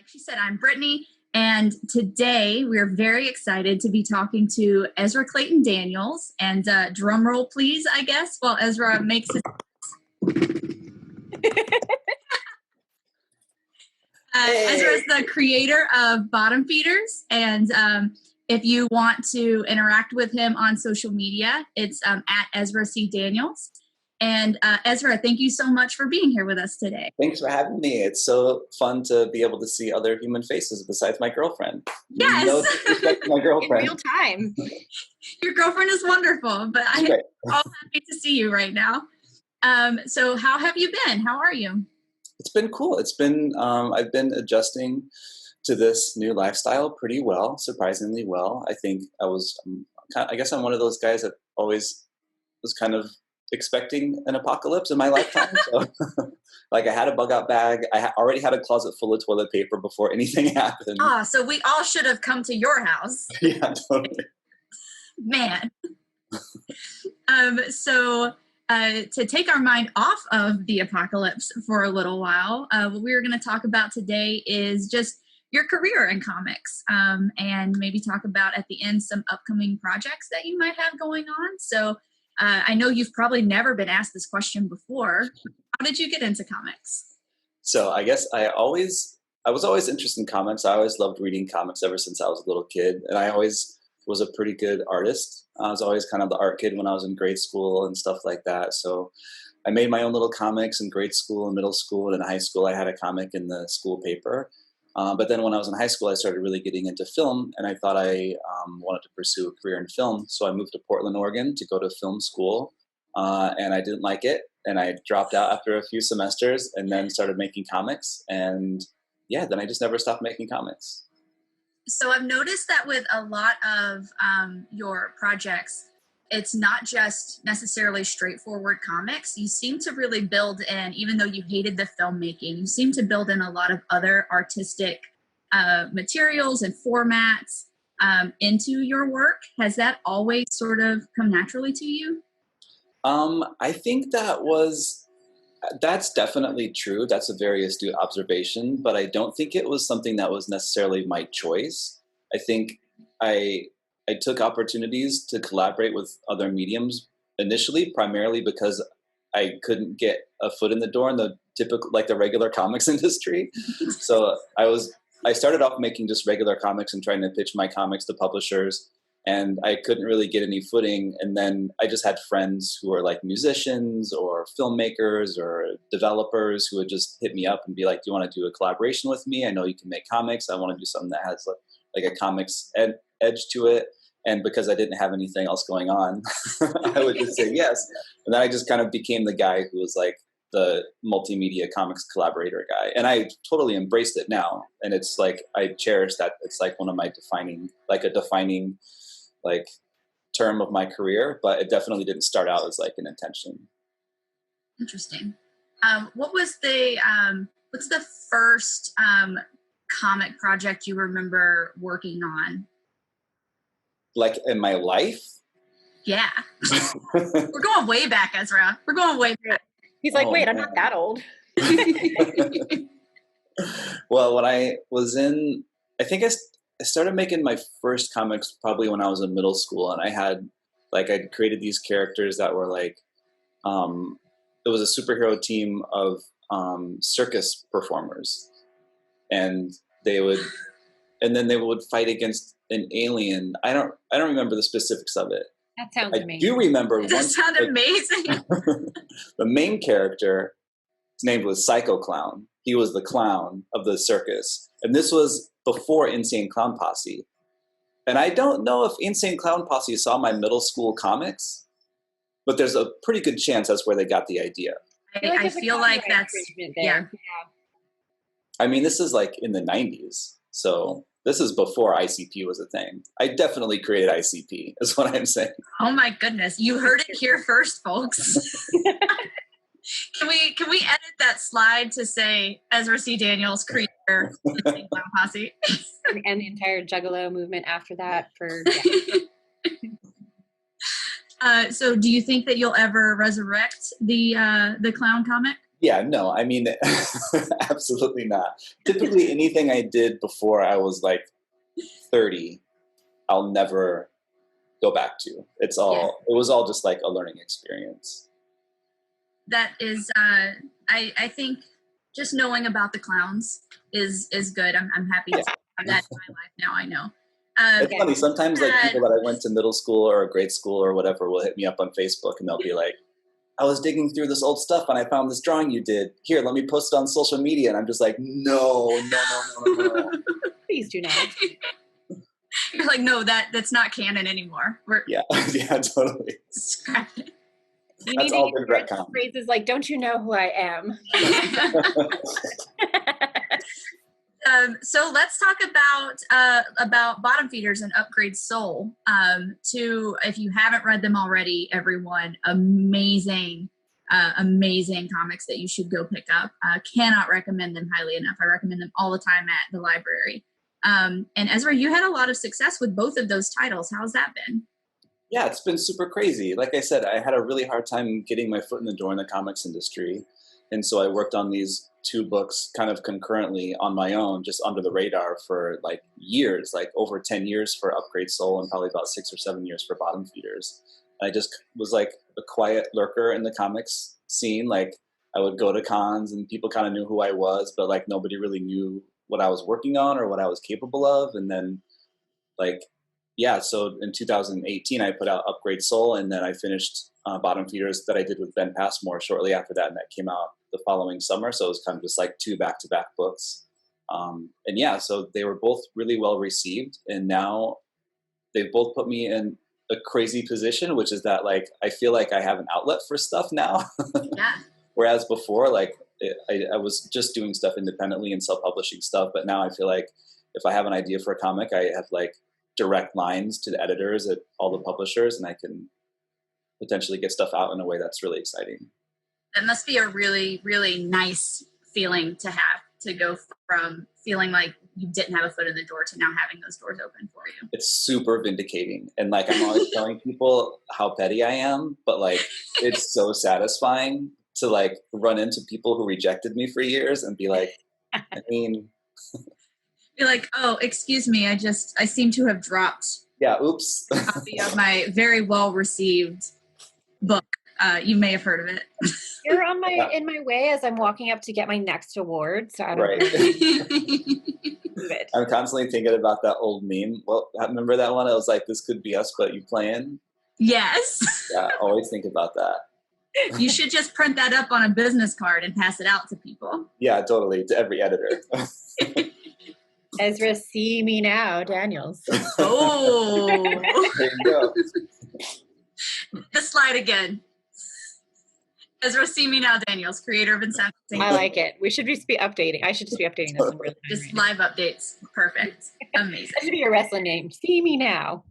Like she said, I'm Brittany, and today we're very excited to be talking to Ezra Claytan Daniels. And drum roll, please, I guess, while Ezra makes his... Ezra is the creator of Bottom Feeders, and if you want to interact with him on social media, it's at Ezra C. Daniels. And Ezra, thank you so much for being here with us today. Thanks for having me. It's so fun to be able to see other human faces besides my girlfriend. Yes. No disrespect to my girlfriend. In real time. Your girlfriend is wonderful, but I'm all happy to see you right now. So how have you been? How are you? It's been cool. It's been, I've been adjusting to this new lifestyle pretty well, surprisingly well. I think I guess I'm one of those guys that always was kind of expecting an apocalypse in my lifetime. So, like, I had a bug out bag. I already had a closet full of toilet paper before anything happened. Ah, so we all should have come to your house. Yeah, totally. Man. So to take our mind off of the apocalypse for a little while, what we're going to talk about today is just your career in comics, and maybe talk about at the end some upcoming projects that you might have going on. So I know you've probably never been asked this question before. How did you get into comics? So I guess I was always interested in comics. I always loved reading comics ever since I was a little kid. And I always was a pretty good artist. I was always kind of the art kid when I was in grade school and stuff like that. So I made my own little comics in grade school and middle school. And in high school, I had a comic in the school paper. But then when I was in high school, I started really getting into film, and I thought I wanted to pursue a career in film. So I moved to Portland, Oregon to go to film school, and I didn't like it. And I dropped out after a few semesters and then started making comics. And yeah, then I just never stopped making comics. So I've noticed that with a lot of your projects, it's not just necessarily straightforward comics. You seem to really build in, even though you hated the filmmaking, you seem to build in a lot of other artistic materials and formats into your work. Has that always sort of come naturally to you? I think that's definitely true. That's a very astute observation, but I don't think it was something that was necessarily my choice. I think I took opportunities to collaborate with other mediums initially, primarily because I couldn't get a foot in the door in the typical, like the regular comics industry. So I started off making just regular comics and trying to pitch my comics to publishers, and I couldn't really get any footing. And then I just had friends who were like musicians or filmmakers or developers who would just hit me up and be like, do you want to do a collaboration with me? I know you can make comics. I want to do something that has like a comics edge to it. And because I didn't have anything else going on, I would just say yes. And then I just kind of became the guy who was like the multimedia comics collaborator guy. And I totally embraced it now. And it's like, I cherish that. It's like one of my defining like term of my career, but it definitely didn't start out as like an intention. Interesting. What's the first comic project you remember working on? Like in my life? Yeah. We're going way back, Ezra. We're going way back. He's like, wait, I'm not that old. Well, when I was I think I started making my first comics probably when I was in middle school, and I'd created these characters that were like, it was a superhero team of circus performers, and then they would fight against an alien. I don't remember the specifics of it. That sounds amazing. I do remember. Does that sound amazing? The main character, his name was Psycho Clown. He was the clown of the circus, and this was before Insane Clown Posse. And I don't know if Insane Clown Posse saw my middle school comics, but there's a pretty good chance that's where they got the idea. I feel like that's, yeah. I mean, this is like in the 90s, so this is before ICP was a thing. I definitely created ICP, is what I'm saying. Oh my goodness. You heard it here first, folks. Can we edit that slide to say Ezra C. Daniels, creator of the Clown Posse? And the entire Juggalo movement after that. So do you think that you'll ever resurrect the clown comic? Yeah, no, I mean, absolutely not. Typically, anything I did before I was like 30, I'll never go back to. It was all just like a learning experience. That is, I think just knowing about the clowns is good. I'm happy to have that in my life now. I know. It's funny. Sometimes like people that I went to middle school or grade school or whatever will hit me up on Facebook and they'll be like, I was digging through this old stuff and I found this drawing you did. Here, let me post it on social media. And I'm just like, no. Please do not. You're like, no, that's not canon anymore. Yeah, totally. Scrap it. You need to use phrases like, don't you know who I am? So let's talk about Bottom Feeders and Upgrade Soul. If you haven't read them already, everyone, amazing comics that you should go pick up. Cannot recommend them highly enough. I recommend them all the time at the library. And Ezra, you had a lot of success with both of those titles. How's that been? Yeah, it's been super crazy. Like I said, I had a really hard time getting my foot in the door in the comics industry. And so I worked on these 2 books kind of concurrently on my own, just under the radar for like years, like over 10 years for Upgrade Soul and probably about 6 or 7 years for Bottom Feeders. And I just was like a quiet lurker in the comics scene. Like I would go to cons and people kind of knew who I was, but like nobody really knew what I was working on or what I was capable of. And then so in 2018, I put out Upgrade Soul, and then I finished Bottom Feeders that I did with Ben Passmore shortly after that, and that came out the following summer. So it was kind of just like 2 back-to-back books. So they were both really well received, and now they've both put me in a crazy position, which is that like I feel like I have an outlet for stuff now. Yeah. Whereas before, like I was just doing stuff independently and self-publishing stuff, but now I feel like if I have an idea for a comic, I have like direct lines to the editors at all the publishers, and I can potentially get stuff out in a way that's really exciting. That must be a really, really nice feeling to have, to go from feeling like you didn't have a foot in the door to now having those doors open for you. It's super vindicating. And like I'm always telling people how petty I am, but like it's so satisfying to like run into people who rejected me for years and be like, I mean... You're like, oh, excuse me, I seem to have dropped oops. a copy of my very well-received book. You may have heard of it. You're on in my way as I'm walking up to get my next award, so I don't know. I'm constantly thinking about that old meme. Well, remember that one? I was like, this could be us, but you playing? Yes. Yeah, I always think about that. You should just print that up on a business card and pass it out to people. Yeah, totally, to every editor. Ezra, see me now, Daniels. Oh. There you go. The slide again. Ezra, see me now, Daniels, creator of Insanity. I like it. We should just be updating. I should just be updating this in real time. Just live updates. Perfect. Amazing. That should be your wrestling name. See me now.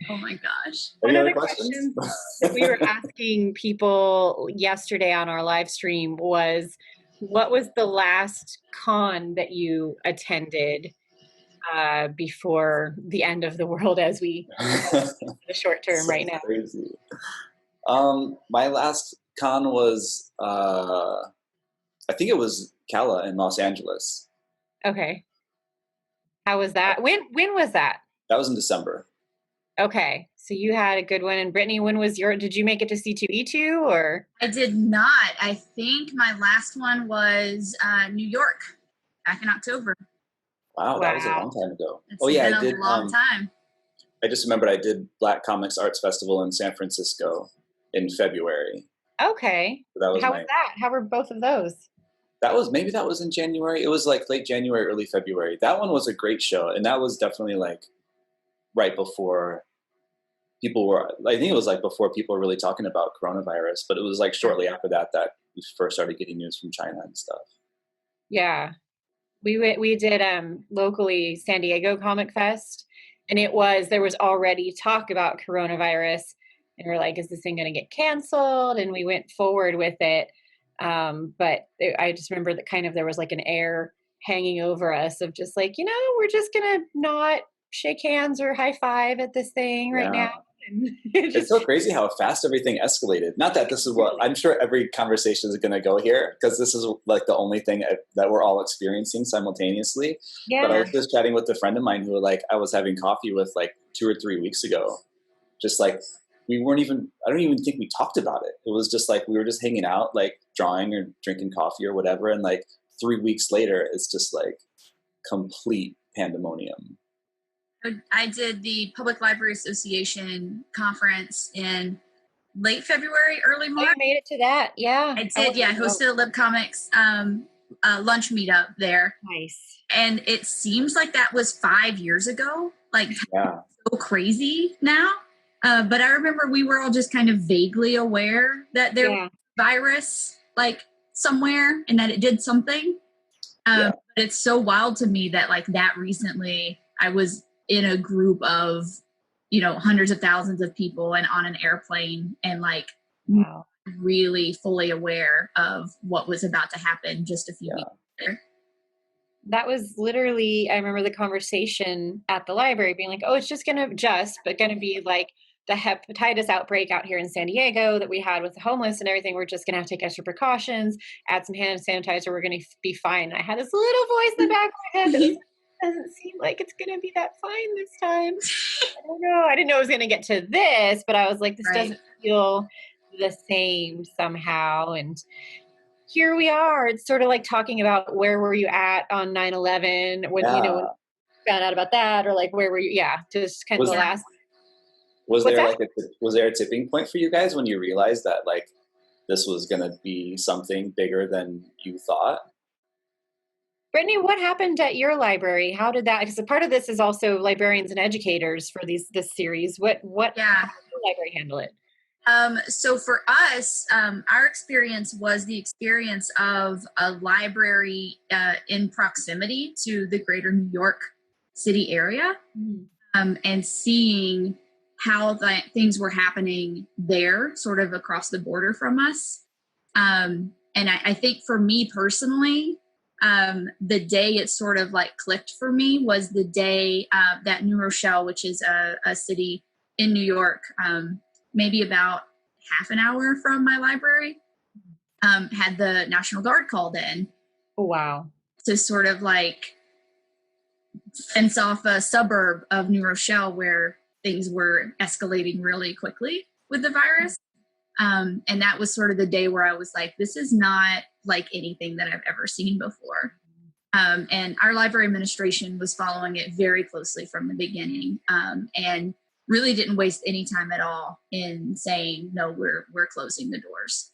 Oh my gosh. One of the questions that we were asking people yesterday on our live stream was, what was the last con that you attended before the end of the world as we the short term right now? Crazy. My last con was I think it was Cala in Los Angeles. Okay. How was that? When was that? That was in December. Okay. So you had a good one. And Brittany, did you make it to C2E2 or? I did not. I think my last one was New York back in October. Wow, that was a long time ago. It's been I did. A long time. I just remembered I did Black Comics Arts Festival in San Francisco in February. Okay. So that was How was that? How were both of those? That was in January. It was like late January, early February. That one was a great show. And that was definitely like right before I think it was like before people were really talking about coronavirus, but it was like shortly after that we first started getting news from China and stuff. Yeah. We did locally San Diego Comic Fest, and there was already talk about coronavirus, and we're like, is this thing going to get canceled? And we went forward with it. But I just remember that kind of there was like an air hanging over us of just like, we're just going to not shake hands or high five at this thing right now. It's so crazy how fast everything escalated. Not that this is what I'm sure every conversation is going to go here, because this is like the only thing that we're all experiencing simultaneously. Yeah. But I was just chatting with a friend of mine who like I was having coffee with like 2 or 3 weeks ago. Just like I don't even think we talked about it. It was just like we were just hanging out, like drawing or drinking coffee or whatever. And like 3 weeks later, it's just like complete pandemonium. I did the Public Library Association conference in late February, early March. I made it to that. Yeah. I did. Yeah. I hosted a LibComix lunch meetup there. Nice. And it seems like that was 5 years ago. Like, so crazy now. But I remember we were all just kind of vaguely aware that there was a virus like somewhere and that it did something. But it's so wild to me that like that recently I was in a group of, hundreds of thousands of people and on an airplane and like really fully aware of what was about to happen just a few weeks later. That was literally, I remember the conversation at the library being like, oh, it's just going to be like the hepatitis outbreak out here in San Diego that we had with the homeless and everything. We're just going to have to take extra precautions, add some hand sanitizer. We're going to be fine. And I had this little voice in the back of my head that was doesn't seem like it's going to be that fine this time. I don't know. I didn't know it was going to get to this, but I was like, this doesn't feel the same somehow. And here we are. It's sort of like talking about where were you at on 9/11 when, when you found out about that, or like, where were you? Yeah. Just kind of the last. Was there a tipping point for you guys when you realized that like this was going to be something bigger than you thought? Brittany, what happened at your library? How did that, because a part of this is also librarians and educators for this series. How did your library handle it? So for us, our experience was the experience of a library in proximity to the greater New York City area, and seeing how things were happening there, sort of across the border from us. And I think for me personally, the day it sort of like clicked for me was the day that New Rochelle, which is a city in New York, maybe about half an hour from my library, had the National Guard called in. Oh, wow. To sort of like fence off a suburb of New Rochelle where things were escalating really quickly with the virus. And that was sort of the day where I was like, this is not like anything that I've ever seen before. And our library administration was following it very closely from the beginning, and really didn't waste any time at all in saying, no, we're closing the doors.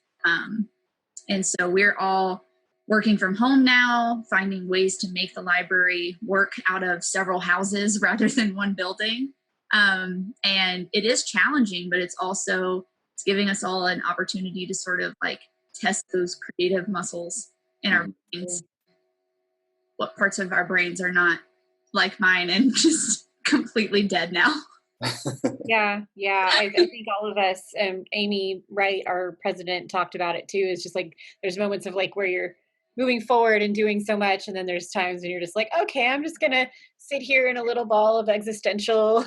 And so we're all working from home now, finding ways to make the library work out of several houses rather than one building. And it is challenging, but it's giving us all an opportunity to sort of like test those creative muscles in our brains. What parts of our brains are not like mine and just completely dead now. Yeah. I think all of us, Amy Wright, our president, talked about it too. It's just like, there's moments of like where you're moving forward and doing so much. And then there's times when you're just like, okay, I'm just going to sit here in a little ball of existential.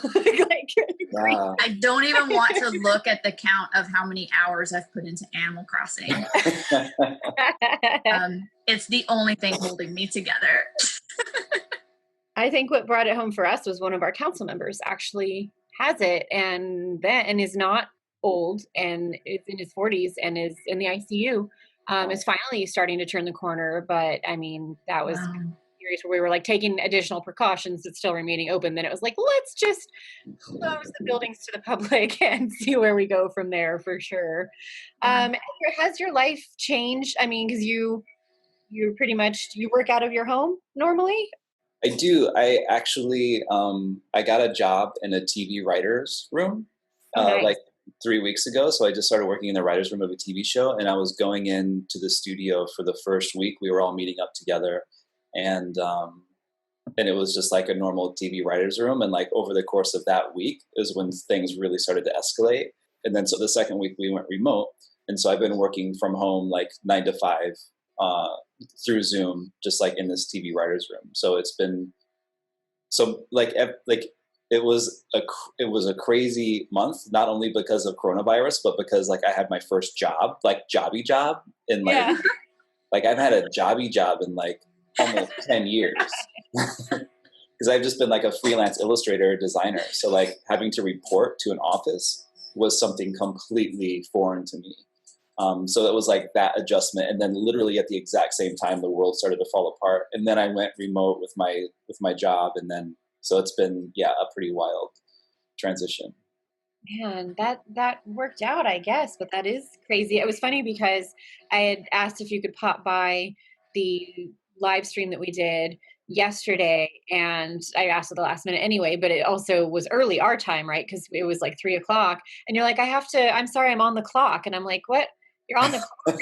I don't even want to look at the count of how many hours I've put into Animal Crossing. It's the only thing holding me together. I think what brought it home for us was one of our council members actually has it and is not old and is in his 40s and is in the ICU. Is finally starting to turn the corner, but I mean, that was serious where we were like taking additional precautions that still remaining open. Then it was like, let's just close the buildings to the public and see where we go from there for sure. Has your life changed? I mean, because you pretty much, you work out of your home normally? I do. I actually, I got a job in a TV writer's room, like 3 weeks ago. So I just started working in the writer's room of a TV show, and I was going into the studio for the first week. We were all meeting up together, and it was just like a normal TV writer's room. And like over the course of that week is when things really started to escalate. And then so the second week we went remote. And so I've been working from home like 9 to 5 through Zoom, just like in this TV writer's room. So it's been, so like it was a crazy month, not only because of coronavirus, but because like I had my first job, like jobby job, and like like I've had a jobby job in like almost 10 years. Because I've just been like a freelance illustrator, designer. So like having to report to an office was something completely foreign to me. So it was like that adjustment, and then literally at the exact same time, the world started to fall apart. And then I went remote with my job, and then so it's been a pretty wild transition. Man, that worked out, I guess, but that is crazy. It was funny because I had asked if you could pop by the live stream that we did yesterday, and I asked at the last minute anyway, but it also was early our time, right? Because it was like 3:00, and you're like, I'm sorry, I'm on the clock. And I'm like, what? You're on the clock?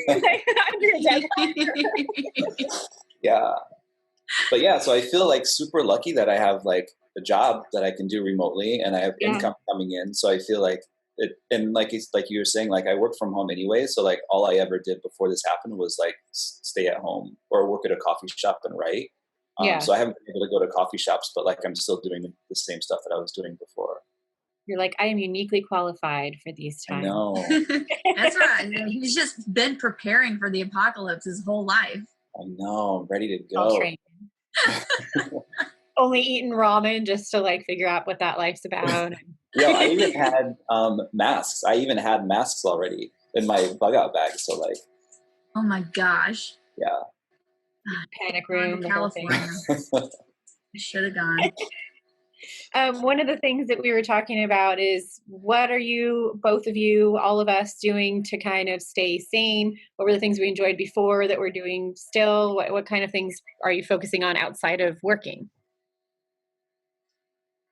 Yeah. But yeah, so I feel like super lucky that I have like a job that I can do remotely, and I have income coming in. So I feel like it, and like you were saying, like I work from home anyway. So like all I ever did before this happened was like stay at home or work at a coffee shop and write. So I haven't been able to go to coffee shops, but like I'm still doing the same stuff that I was doing before. You're like, I am uniquely qualified for these times. I know. That's right. He's just been preparing for the apocalypse his whole life. I know. I'm ready to go. Only eating ramen just to like figure out what that life's about. Yeah, I even had masks. I even had masks already in my bug out bag. So like, oh my gosh. Yeah. Panic room. California. I should have gone. One of the things that we were talking about is what are you, both of you, all of us doing to kind of stay sane? What were the things we enjoyed before that we're doing still? What kind of things are you focusing on outside of working?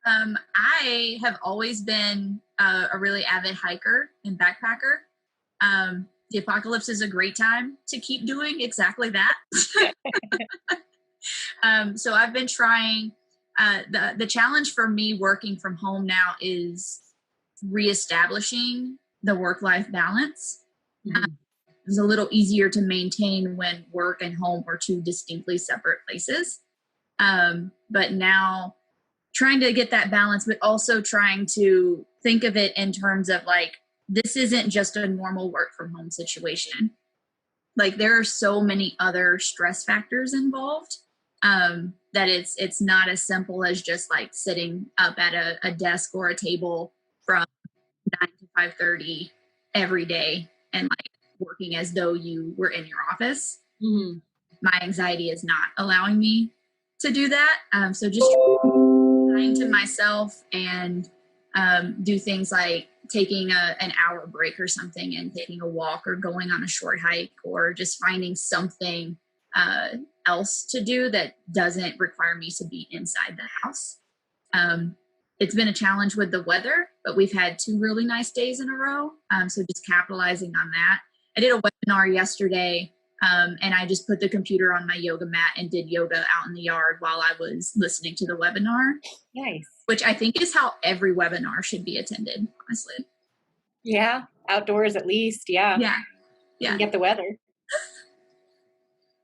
I have always been a really avid hiker and backpacker. The apocalypse is a great time to keep doing exactly that. So I've been trying. The challenge for me working from home now is reestablishing the work-life balance. Mm-hmm. It's a little easier to maintain when work and home are two distinctly separate places. But now trying to get that balance, but also trying to think of it in terms of like, this isn't just a normal work from home situation. Like there are so many other stress factors involved. That it's not as simple as just like sitting up at a desk or a table from 9 to 5:30 every day and like working as though you were in your office. Mm-hmm. My anxiety is not allowing me to do that. So just trying to myself and do things like taking an hour break or something and taking a walk or going on a short hike or just finding something else to do that doesn't require me to be inside the house. It's been a challenge with the weather, but we've had 2 really nice days in a row. So just capitalizing on that. I did a webinar yesterday, and I just put the computer on my yoga mat and did yoga out in the yard while I was listening to the webinar. Nice. Which I think is how every webinar should be attended, honestly. Yeah. Outdoors at least. Yeah. Yeah. You get the weather.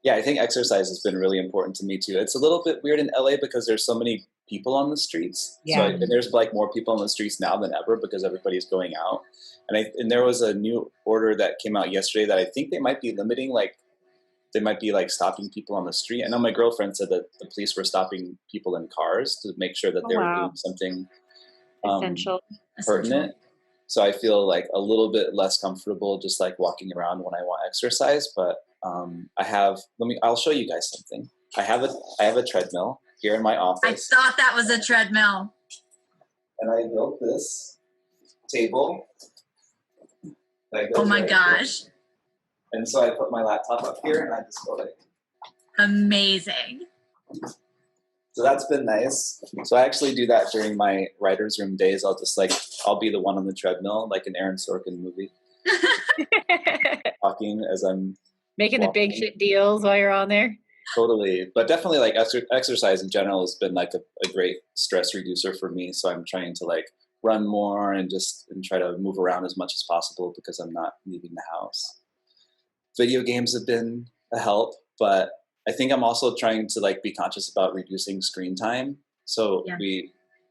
Yeah, I think exercise has been really important to me too. It's a little bit weird in LA because there's so many people on the streets. Yeah. So there's like more people on the streets now than ever because everybody's going out. And there was a new order that came out yesterday that I think they might be limiting, like they might be like stopping people on the street. I know my girlfriend said that the police were stopping people in cars to make sure that they were doing something essential, pertinent. So I feel like a little bit less comfortable just like walking around when I want exercise, but I'll show you guys something. I have a treadmill here in my office. I thought that was a treadmill. And I built this table. Oh my gosh. And so I put my laptop up here and I just go like. Amazing. So that's been nice. So I actually do that during my writer's room days. I'll be the one on the treadmill, like an Aaron Sorkin movie. Talking as I'm making the big shit deals while you're on there. Totally. But definitely like exercise in general has been like a great stress reducer for me. So I'm trying to like run more and try to move around as much as possible because I'm not leaving the house. Video games have been a help, but I think I'm also trying to like be conscious about reducing screen time. So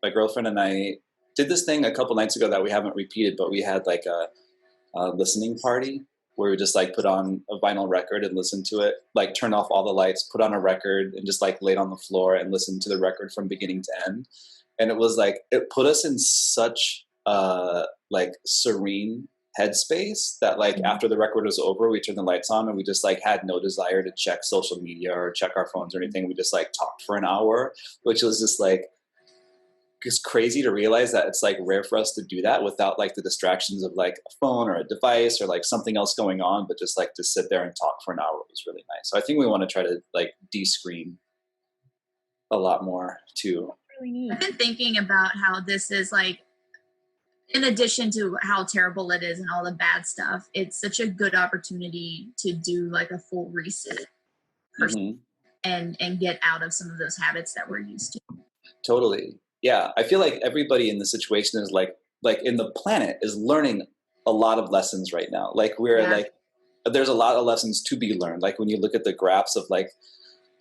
my girlfriend and I did this thing a couple nights ago that we haven't repeated, but we had like a listening party where we just like put on a vinyl record and listen to it, like turn off all the lights, put on a record and just like laid on the floor and listen to the record from beginning to end. And it was like, it put us in such like serene headspace that like after the record was over, we turned the lights on and we just like had no desire to check social media or check our phones or anything. We just like talked for an hour, which was just like, it's crazy to realize that it's like rare for us to do that without like the distractions of like a phone or a device or like something else going on, but just like to sit there and talk for an hour was really nice. So I think we want to try to like de-screen a lot more too. Really neat. I've been thinking about how this is like, in addition to how terrible it is and all the bad stuff, it's such a good opportunity to do like a full reset and get out of some of those habits that we're used to. Totally. Yeah. I feel like everybody in the situation is like in the planet is learning a lot of lessons right now. Like we're like, there's a lot of lessons to be learned. Like when you look at the graphs of like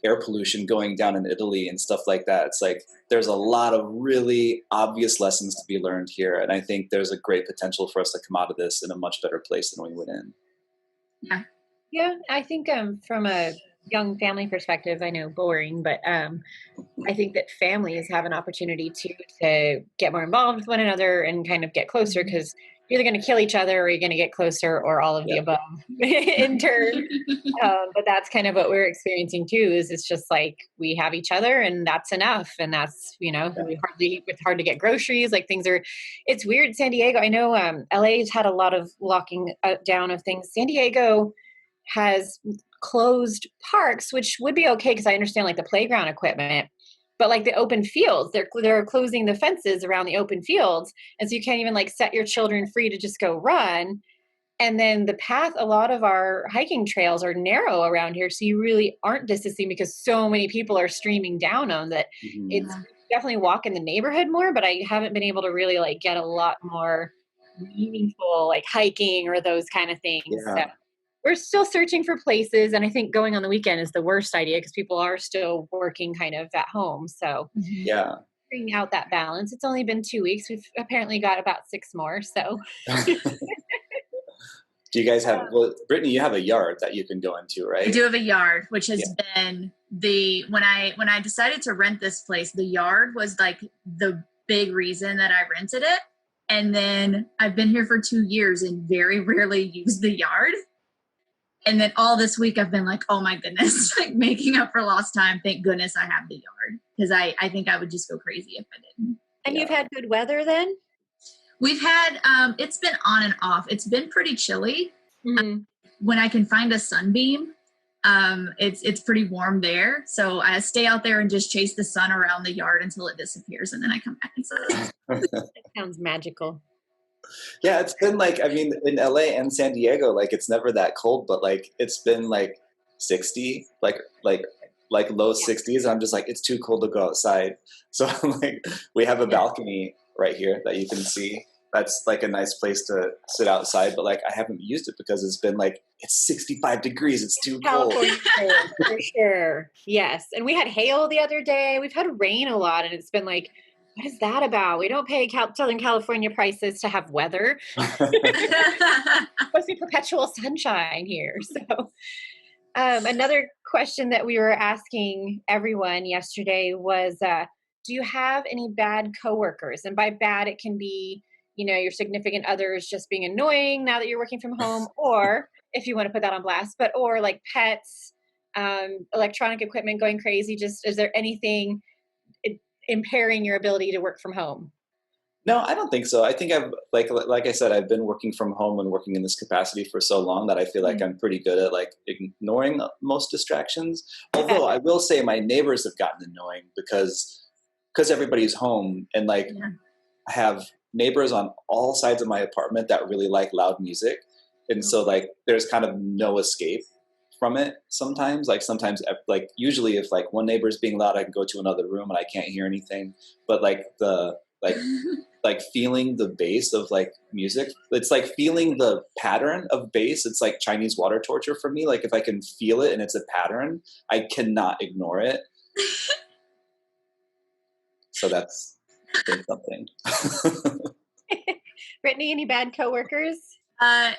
air pollution going down in Italy and stuff like that, it's like there's a lot of really obvious lessons to be learned here, and I think there's a great potential for us to come out of this in a much better place than we went in. Yeah, I think from a young family perspective, I know boring, but I think that families have an opportunity to get more involved with one another and kind of get closer, because you're either going to kill each other or you're going to get closer, or all of the above in turn. But that's kind of what we're experiencing too, is it's just like we have each other and that's enough. And that's, it's hard to get groceries. Like it's weird. San Diego, I know LA's had a lot of locking down of things. San Diego has closed parks, which would be okay because I understand like the playground equipment. But like the open fields, they're closing the fences around the open fields. And so you can't even like set your children free to just go run. And then the path, a lot of our hiking trails are narrow around here. So you really aren't distancing because so many people are streaming down on that. It's definitely walk in the neighborhood more, but I haven't been able to really like get a lot more meaningful like hiking or those kind of things. Yeah. So we're still searching for places, and I think going on the weekend is the worst idea because people are still working kind of at home. So figuring out that balance. It's only been 2 weeks. We've apparently got about 6 more. So do you guys have, Brittany, you have a yard that you can go into, right? I do have a yard, which has been when I decided to rent this place, the yard was like the big reason that I rented it. And then I've been here for 2 years and very rarely used the yard. And then all this week I've been like, oh my goodness, like making up for lost time. Thank goodness I have the yard, because I think I would just go crazy if I didn't. And you've had good weather then? We've had, it's been on and off. It's been pretty chilly. When I can find a sunbeam, it's pretty warm there. So I stay out there and just chase the sun around the yard until it disappears. And then I come back inside. That sounds magical. Yeah, it's been like, I mean, in LA and San Diego, like it's never that cold, but like it's been like 60, like low 60s. I'm just like, it's too cold to go outside. So like we have a balcony right here that you can see. That's like a nice place to sit outside, but like I haven't used it because it's been like, it's 65 degrees. It's too cold. For sure. Yes. And we had hail the other day. We've had rain a lot, and it's been like, what is that about? We don't pay Southern California prices to have weather. It's supposed to be perpetual sunshine here. So another question that we were asking everyone yesterday was, do you have any bad coworkers? And by bad, it can be, your significant others just being annoying now that you're working from home, or if you want to put that on blast, or like pets, electronic equipment going crazy. Just, is there anything impairing your ability to work from home? No, I don't think so. I think I've like I said, I've been working from home and working in this capacity for so long that I feel like I'm pretty good at like ignoring most distractions. Although I will say my neighbors have gotten annoying because everybody's home, and like I have neighbors on all sides of my apartment that really like loud music. And so like there's kind of no escape from it sometimes. Like usually if like one neighbor is being loud, I can go to another room and I can't hear anything. But like like feeling the bass of like music, it's like feeling the pattern of bass. It's like Chinese water torture for me. Like if I can feel it and it's a pattern, I cannot ignore it. So that's say something. Brittany, any bad coworkers?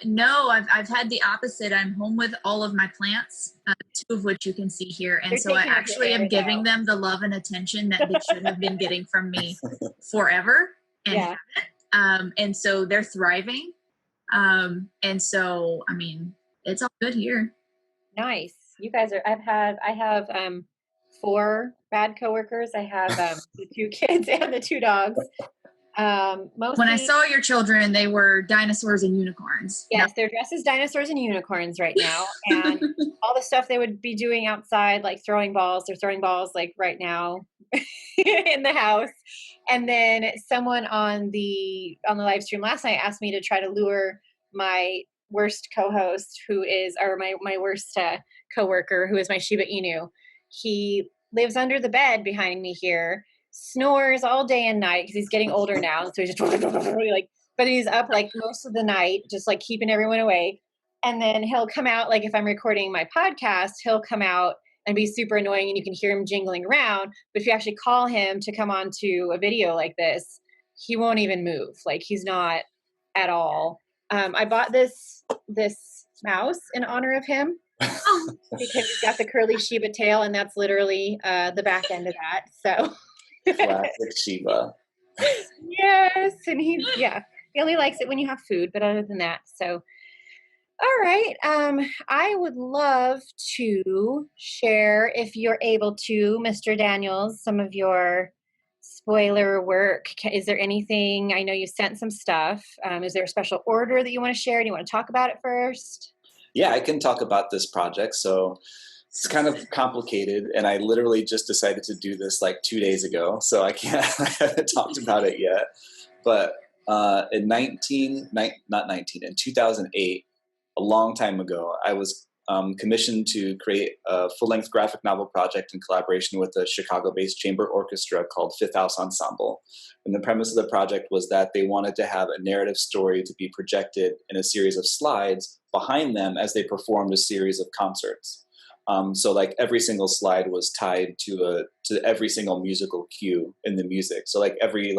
No, I've had the opposite. I'm home with all of my plants, two of which you can see here. And so I actually am giving them the love and attention that they should have been getting from me forever and haven't. And so they're thriving. And so, I mean, it's all good here. Nice. You guys are, I have 4 bad coworkers. I have the 2 kids and the 2 dogs. Mostly, when I saw your children, they were dinosaurs and unicorns. Yes, they're dressed as dinosaurs and unicorns right now. And all the stuff they would be doing outside, like throwing balls, they're throwing balls like right now in the house. And then someone on the live stream last night asked me to try to lure my worst co-host, who is, or my worst coworker, who is my Shiba Inu. He lives under the bed behind me here, snores all day and night because he's getting older now. So he's just like, but he's up like most of the night, just like keeping everyone awake. And then he'll come out, like if I'm recording my podcast, he'll come out and be super annoying and you can hear him jingling around. But if you actually call him to come on to a video like this, he won't even move. Like he's not at all. I bought this mouse in honor of him because he's got the curly Shiba tail, and that's literally the back end of that. So classic Shiba. Yes, and he only likes it when you have food, but other than that, so all right. I would love to share, if you're able to, Mr. Daniels, some of your spoiler work. Is there anything? I know you sent some stuff. Is there a special order that you want to share? Do you want to talk about it first? Yeah, I can talk about this project. So it's kind of complicated, and I literally just decided to do this like 2 days ago. So I haven't talked about it yet. But in 2008, a long time ago, I was commissioned to create a full-length graphic novel project in collaboration with a Chicago-based chamber orchestra called Fifth House Ensemble. And the premise of the project was that they wanted to have a narrative story to be projected in a series of slides behind them as they performed a series of concerts. So like every single slide was tied to every single musical cue in the music. So like every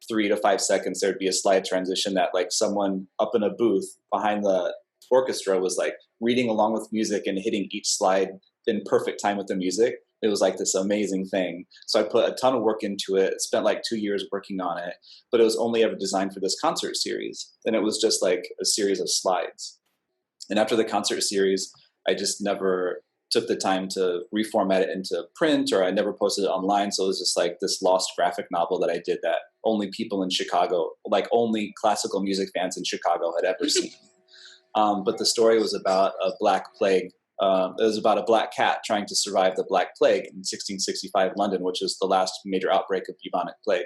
3 to 5 seconds, there'd be a slide transition that like someone up in a booth behind the orchestra was like reading along with music and hitting each slide in perfect time with the music. It was like this amazing thing. So I put a ton of work into it, spent like 2 years working on it, but it was only ever designed for this concert series. And it was just like a series of slides. And after the concert series, I just never took the time to reformat it into print, or I never posted it online. So it was just like this lost graphic novel that I did that only people in Chicago, like only classical music fans in Chicago had ever seen. But the story was about a black plague. It was about a black cat trying to survive the Black Plague in 1665 London, which was the last major outbreak of bubonic plague.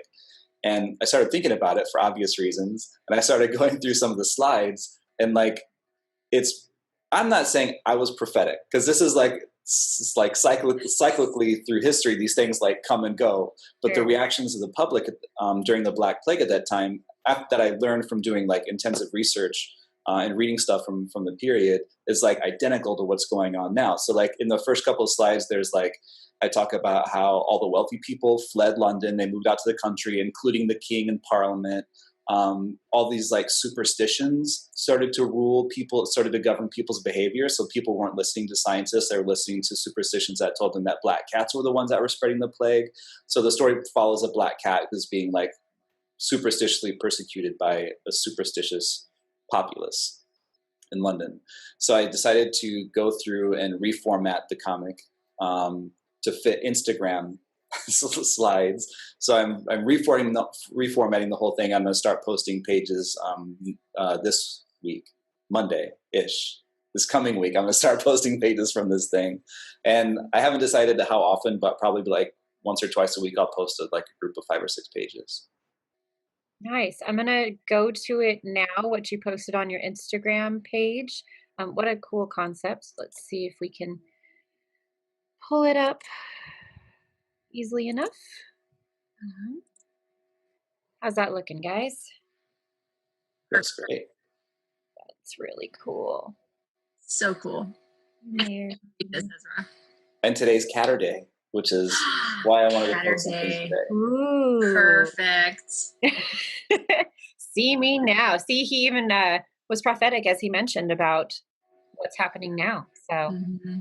And I started thinking about it for obvious reasons. And I started going through some of the slides, and like, I'm not saying I was prophetic, because this is like cyclically through history, these things like come and go. But the reactions of the public during the Black Plague at that time, that I learned from doing like intensive research and reading stuff from the period, is like identical to what's going on now. So like in the first couple of slides, there's like, I talk about how all the wealthy people fled London, they moved out to the country, including the king and parliament. All these like superstitions started to rule people, it started to govern people's behavior. So people weren't listening to scientists, they were listening to superstitions that told them that black cats were the ones that were spreading the plague. So the story follows a black cat who's being like superstitiously persecuted by a superstitious populace in London. So I decided to go through and reformat the comic to fit Instagram slides. So I'm reformatting the whole thing. I'm going to start posting pages this week, Monday-ish. This coming week, I'm going to start posting pages from this thing. And I haven't decided how often, but probably like once or twice a week, I'll post like a group of 5 or 6 pages. Nice. I'm going to go to it now, what you posted on your Instagram page. What a cool concept. Let's see if we can pull it up easily enough. How's that looking, guys? That's great. That's really cool. So cool. Here. Ezra. And today's Catter Day. which is why I wanted to post something Saturday. today. Ooh. Perfect. See me now. See, he even was prophetic, as he mentioned, about what's happening now. So Mm-hmm.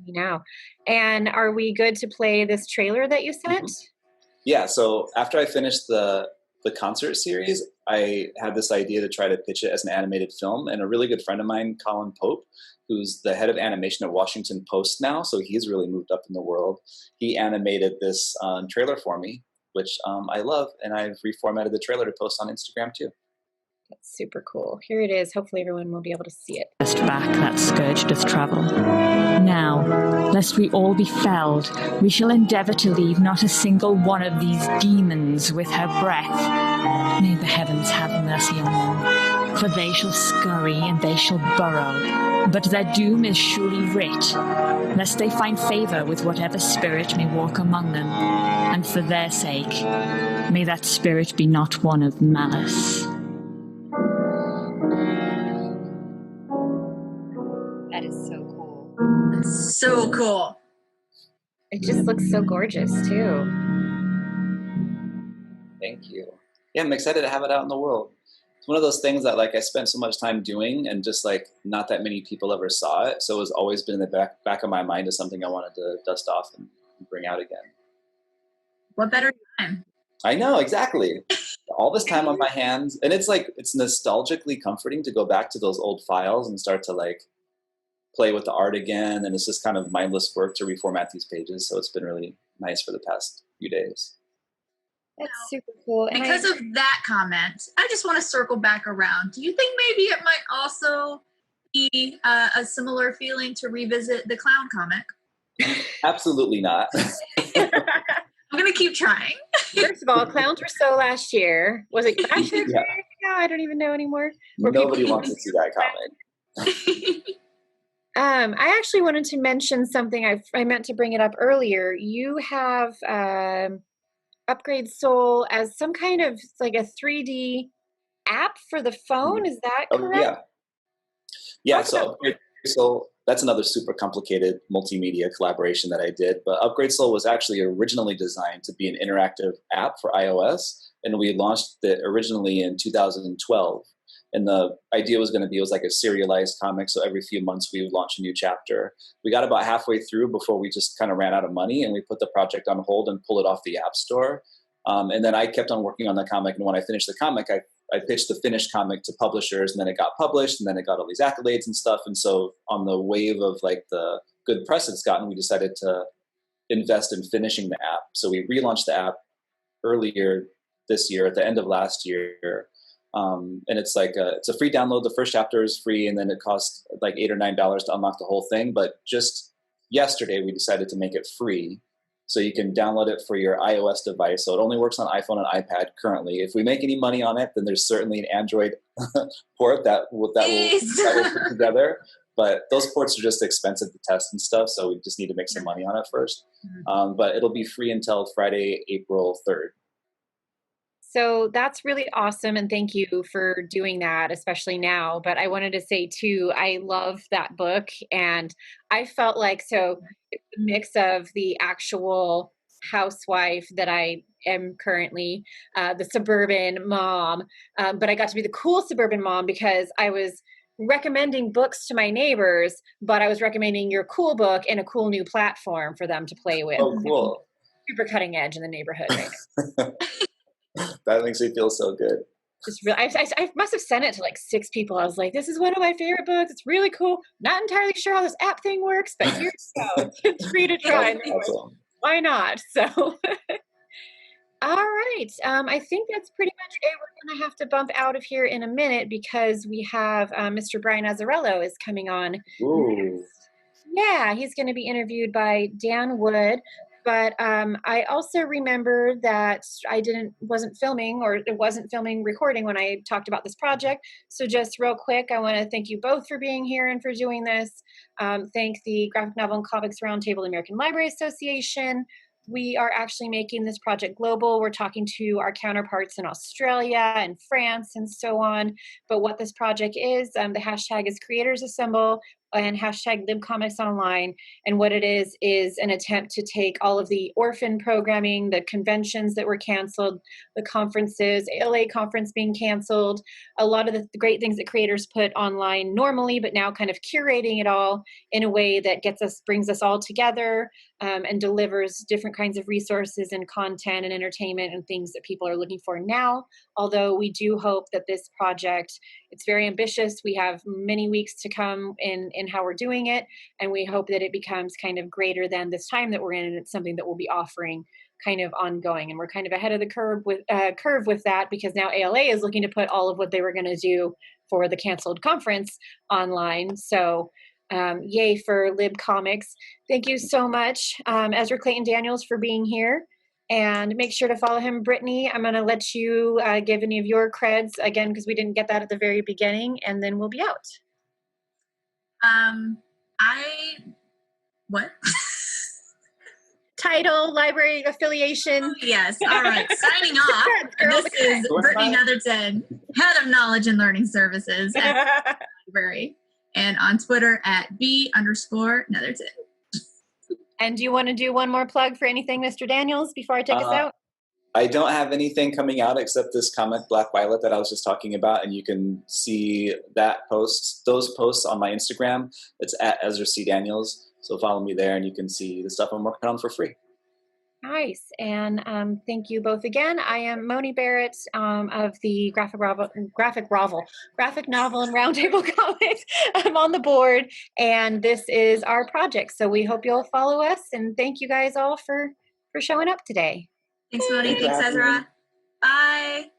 now. And are we good to play this trailer that you sent? Yeah, so after I finished the concert series, I had this idea to try to pitch it as an animated film, and a really good friend of mine, Colin Pope, who's the head of animation at Washington Post now, so he's really moved up in the world. He animated this trailer for me, which I love, and I've reformatted the trailer to post on Instagram too. That's super cool. Here it is. Hopefully everyone will be able to see it. Just back that scourge doth travel. Now, lest we all be felled, we shall endeavour to leave not a single one of these demons with her breath. May the heavens have mercy on them, for they shall scurry and they shall burrow, but their doom is surely writ, lest they find favour with whatever spirit may walk among them, and for their sake, may that spirit be not one of malice. That is so cool. That's so cool. It just looks so gorgeous too. Thank you. Yeah, I'm excited to have it out in the world. It's one of those things that like I spent so much time doing, and just like not that many people ever saw it. So it's always been in the back of my mind as something I wanted to dust off and bring out again. What better time? I know, exactly. All this time on my hands, and it's like it's nostalgically comforting to go back to those old files and start to like play with the art again. And it's just kind of mindless work to reformat these pages. So it's been really nice for the past few days. That's super cool. And Because of that comment, I just want to circle back around. Do you think maybe it might also be a similar feeling to revisit the clown comic? Absolutely not. I'm going to keep trying. First of all, clowns were so last year. Was it last year? Yeah. No, I don't even know anymore. Nobody wants to see that comic. I actually wanted to mention something. I meant to bring it up earlier. You have Upgrade Soul as some kind of like a 3D app for the phone. Is that correct? Yeah. So Upgrade Soul, that's another super complicated multimedia collaboration that I did. But Upgrade Soul was actually originally designed to be an interactive app for iOS, and we launched it originally in 2012. And the idea was going to be, it was like a serialized comic. So every few months we would launch a new chapter. We got about halfway through before we just kind of ran out of money, and we put the project on hold and pulled it off the App Store. And then I kept on working on the comic. And when I finished the comic, I pitched the finished comic to publishers, and then it got published, and then it got all these accolades and stuff. And so on the wave of like the good press it's gotten, we decided to invest in finishing the app. So we relaunched the app earlier this year, at the end of last year. And it's like it's a free download. The first chapter is free, and then it costs like $8 or $9 to unlock the whole thing. But just yesterday, we decided to make it free, so you can download it for your iOS device. So it only works on iPhone and iPad currently. If we make any money on it, then there's certainly an Android port that will put together. But those ports are just expensive to test and stuff, so we just need to make some money on it first. But it'll be free until Friday, April 3rd. So that's really awesome, and thank you for doing that, especially now. But I wanted to say too, I love that book, and I felt like, so it's a mix of the actual housewife that I am currently, the suburban mom, but I got to be the cool suburban mom because I was recommending books to my neighbors, but I was recommending your cool book and a cool new platform for them to play with. Oh, cool. Super cutting edge in the neighborhood right now. That makes me feel so good. Just really, I must have sent it to like 6 people. I was like, this is one of my favorite books. It's really cool. Not entirely sure how this app thing works, but here you go. It's free to try. Awesome. Why not? So, all right. I think that's pretty much it. We're going to have to bump out of here in a minute because we have Mr. Brian Azzarello is coming on. Ooh. Yeah, he's going to be interviewed by Dan Wood. But I also remember that I wasn't filming recording when I talked about this project. So just real quick, I want to thank you both for being here and for doing this. Thank the Graphic Novel and Comics Roundtable, the American Library Association. We are actually making this project global. We're talking to our counterparts in Australia and France and so on. But what this project is, the hashtag is Creators Assemble. and hashtag LibComix online. And what it is an attempt to take all of the orphan programming, the conventions that were canceled, the conferences, ALA conference being canceled, a lot of the great things that creators put online normally, but now kind of curating it all in a way that brings us all together, and delivers different kinds of resources and content and entertainment and things that people are looking for now. Although we do hope that this project, it's very ambitious. We have many weeks to come in how we're doing it, and we hope that it becomes kind of greater than this time that we're in, and it's something that we'll be offering kind of ongoing. And we're kind of ahead of the curve with that, because now ALA is looking to put all of what they were going to do for the canceled conference online. So yay for LibComix. Thank you so much, Ezra Claytan Daniels, for being here. And make sure to follow him, Brittany. I'm going to let you give any of your creds again, because we didn't get that at the very beginning, and then we'll be out. What? Title, library affiliation. Oh, yes. All right. Signing off. This is Brittany Netherton, Head of Knowledge and Learning Services at the Library, and on Twitter at @B_Netherton. And do you want to do one more plug for anything, Mr. Daniels, before I take us out? I don't have anything coming out except this comic, Black Violet, that I was just talking about, and you can see those posts on my Instagram. It's at Ezra C. Daniels. So follow me there, and you can see the stuff I'm working on for free. Nice. And thank you both again. I am Moni Barrett of the graphic novel and Roundtable Comics. I'm on the board, and this is our project. So we hope you'll follow us, and thank you guys all for showing up today. Thanks, Moni. Thanks, Ezra. Bye.